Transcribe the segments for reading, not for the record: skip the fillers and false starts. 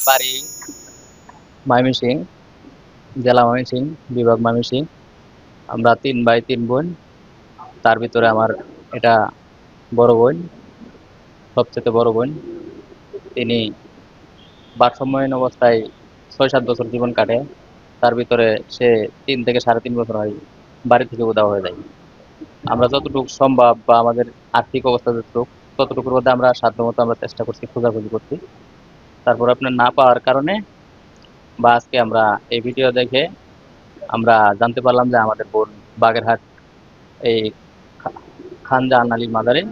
বাড়ি ময়মনসিংহ, জেলা ময়মনসিংহ, বিভাগ ময়মনসিংহ। আমরা ৩ ভাই ৩ বোন। তার ভিতরে আমার এটা বড় বোন, সবচেয়ে বড় বোন। তিনি ভারসাম্যহীন অবস্থায় ৬-৭ বছর জীবন কাটে। তার ভিতরে সে ৩ থেকে ৩.৫ বছর হয় বাড়ি থেকে উধাও হয়ে যায়। আমরা যতটুকু সম্ভব বা আমাদের আর্থিক অবস্থা যতটুকু, ততটুকুর মধ্যে আমরা সাধ্যমতো আমরা চেষ্টা করছি, খোঁজাখুঁজি করছি। তারপর আপনার না পাওয়ার কারণে বা আজকে আমরা এই ভিডিও দেখে আমরা জানতে পারলাম যে আমাদের বোন বাগেরহাট এই খান জাহান আলীর মাজারে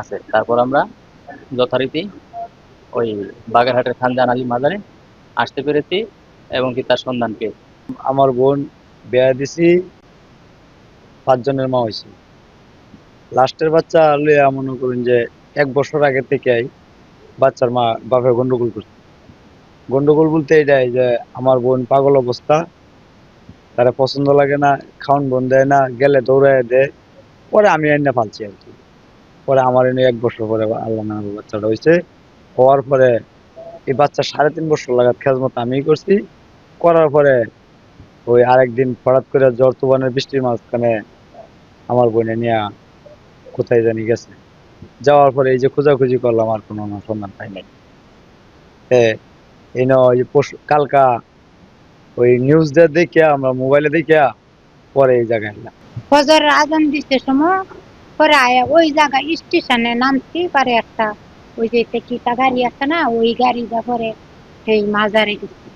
আছে। তারপর আমরা যথারীতি ওই বাগেরহাটের খান জাহান আলীর মাজারে আসতে পেরেছি এবং কি তার সন্ধান পেয়েছি। আমার বোন বিয়া দিছি, 5 জনের মা হয়েছে। লাস্টের বাচ্চা লইয়া মনে করেন যে 1 বছর আগে থেকে বাচ্চার মা বাপে গন্ডগোল করছে। গন্ডগোল বলতে এটাই যে আমার বোন পাগল অবস্থা, তারা পছন্দ লাগে না, খাওন বোন দেয় না, গেলে দৌড়ায় দেয়। পরে আমি এনে ফালছি আর কি। পরে আমার এনে 1 বছর পরে আল্লাহ না বাচ্চাটা হয়েছে। হওয়ার পরে এই বাচ্চা 3.5 বছর লাগাত খেজমত আমি করছি। করার পরে ওই আরেকদিন হঠাৎ করে জ্বর তুফানের বৃষ্টির মাঝখানে আমার বোনে নিয়ে কোথায় জানি গেছে। যাওয়ার পরে এই যে খোঁজাখুঁজি করলাম, আর কোনো সন্ধান পাই নাই। এই না ওই কালকা ওই নিউজ দেখিয়া আমরা মোবাইলে দেখিয়া পরে এই জায়গায় এলাম। ফজরের আজান দিতে সময় পরে আয়া ওই জায়গা স্টেশনে নামছি, পরে একটা ওই যে কিটা গাড়ি আছে না, ওই গাড়িটা পরে সেই মাজারে গেছি।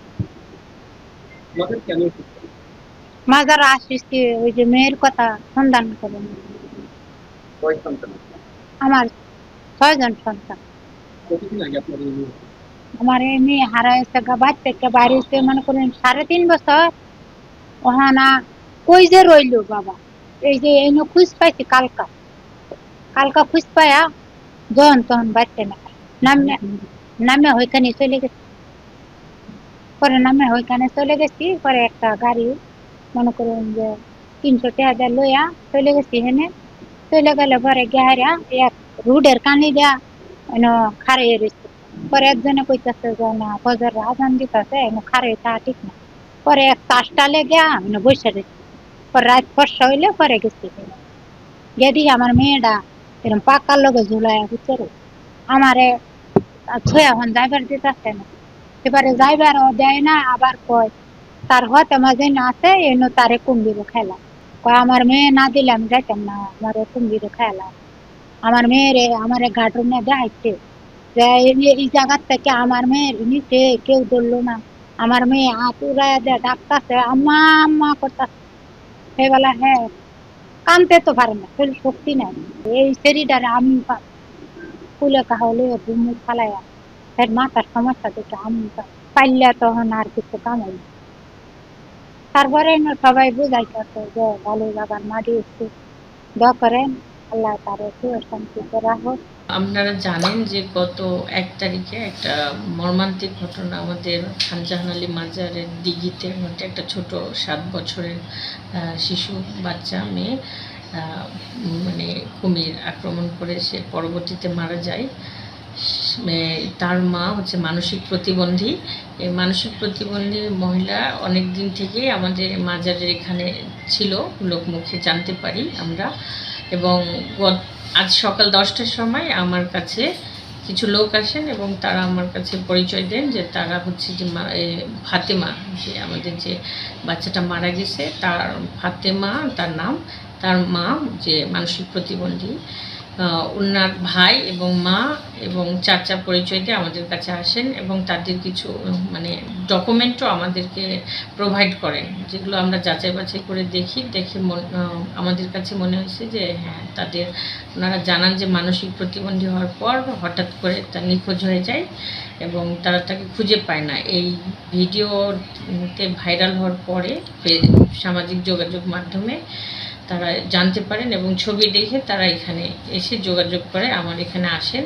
মাজারে আসিছি ওই যে মেয়ের কথা সন্ধান করেন। আমার 6 জন সন্তান। আমার এই মেয়ে হারাইছে, বাচ্চাকে বাড়িতে মনে করেন 3.5 বছর। ওহানা কই যে রইল বাবা, এই যে এই খুঁজ পাইছি কালকা খুঁজ পায়া যখন তখন বাচ্চা না নামে নামে ওইখানে চলে গেছি। পরে নামে ওইখানে চলে গেছি, পরে একটা গাড়ি মনে করুন যে 300 টাকা লইয়া চলে গেছি। হেনে চলে গেলে পরে গেহারা এক রুডের কানি দেয়া খারে রয়েছে। পরে একজনে কইতেছে যে না ফজর আজান দিতেছে খারে তা ঠিক না। পরে এক তাসটা লেগে বসে রয়েছে। পরে রাত ফর্সা হইলে পরে গেছি। গেদি আমার মেয়েটা এরকম পাকার লগে ঝুলাইয়া ভিতরে আমারে ছুঁয়ে এখন যাইবার দিতেছে না। এবারে যাইবারও দেয় না, আবার কয় তার হতে মাঝে না আছে এনো তারে কুম্ভীরে খেলা। কয় আমার মেয়ে না দিলে আমি যাইতাম না, আমার কুম্ভীরে খেলা। আমার মেয়েরে আমার ঘাটর নিয়ে দেখাইছে যে এই জায়গার থেকে আমার মেয়ের নিচে কেউ ধরলো না। আমার মেয়ে হাত উড়াইয়া দেয়, ডাকতেছে আম্মা আম্মা করতেছে। সেবেলা হ্যাঁ কানতে তো পারে না, শরীর শক্তি নাই। এই শরীরটারে আমি ফুলে কাহলে ঘুমু ফালাইয়া এর মাথার সমস্যা দেখে আমি পাইলে তখন আর কিছু কামাই। তারপরে সবাই বুঝাইতেছে যে ভালো জায়গার মাটি একটু দোয়া করেন, আল্লাহ তার একটু শান্তিতে রাখুক। আপনারা জানেন যে গত 1 তারিখে একটা মর্মান্তিক ঘটনা আমাদের খান জাহান আলী মাজারের দিঘিতে মধ্যে একটা ছোট 7 বছরের শিশু বাচ্চা মেয়ে মানে কুমির আক্রমণ করে সে পরবর্তীতে মারা যায়। তার মা হচ্ছে মানসিক প্রতিবন্ধী। এই মানসিক প্রতিবন্ধী মহিলা অনেক দিন থেকেই আমাদের মাজারের এখানে ছিল, লোকমুখে জানতে পারি আমরা। এবং আজ সকাল 10টার সময় আমার কাছে কিছু লোক আসেন এবং তারা আমার কাছে পরিচয় দেন যে তারা হচ্ছে যে ফাতেমা, যে আমাদের যে বাচ্চাটা মারা গেছে তার ফাতেমা তার নাম, তার মা যে মানসিক প্রতিবন্ধী, ওনার ভাই এবং মা এবং চাচা পরিচয় দিয়ে আমাদের কাছে আসেন এবং তাদের কিছু মানে ডকুমেন্টও আমাদেরকে প্রোভাইড করেন, যেগুলো আমরা যাচাই বাছাই করে দেখে আমাদের কাছে মনে হয়েছে যে হ্যাঁ তাদের ওনারা জানান যে মানসিক প্রতিবন্ধী হওয়ার পর হঠাৎ করে তা নিখোঁজ হয়ে যায় এবং তারা তাকে খুঁজে পায় না। এই ভিডিওতে ভাইরাল হওয়ার পরে সামাজিক যোগাযোগ মাধ্যমে তারা জানতে পারেন এবং ছবি দেখে তারা এখানে এসে যোগাযোগ করে আমার এখানে আসেন।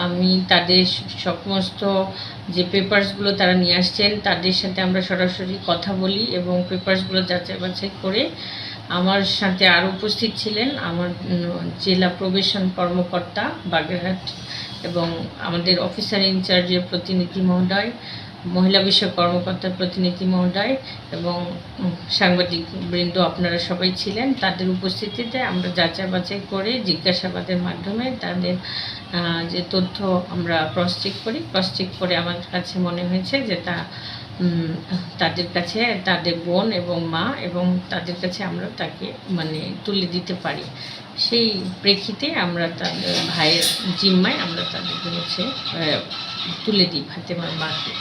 আমি তাদের সমস্ত যে পেপারসগুলো তারা নিয়ে আসছেন তাদের সাথে আমরা সরাসরি কথা বলি এবং পেপারসগুলো যাচাই বাছাই করে আমার সাথে আরও উপস্থিত ছিলেন আমার জেলা প্রবেশন কর্মকর্তা বাগেরহাট এবং আমাদের অফিসার ইনচার্জের প্রতিনিধি মহোদয়, মহিলা বিষয়ক কর্মকর্তার প্রতিনিধি মহোদয় এবং সাংবাদিক বৃন্দ আপনারা সবাই ছিলেন। তাদের উপস্থিতিতে আমরা যাচাই বাছাই করে জিজ্ঞাসাবাদের মাধ্যমে তাদের যে তথ্য আমরা ক্রস চেক করে আমার কাছে মনে হয়েছে যে তাদের কাছে তাদের বোন এবং মা এবং তাদের কাছে আমরা তাকে মানে তুলে দিতে পারি। সেই প্রেক্ষিতে আমরা তাদের ভাইয়ের জিম্মায় আমরা তাদেরকে তুলে দিই ফাতেমার মাকে।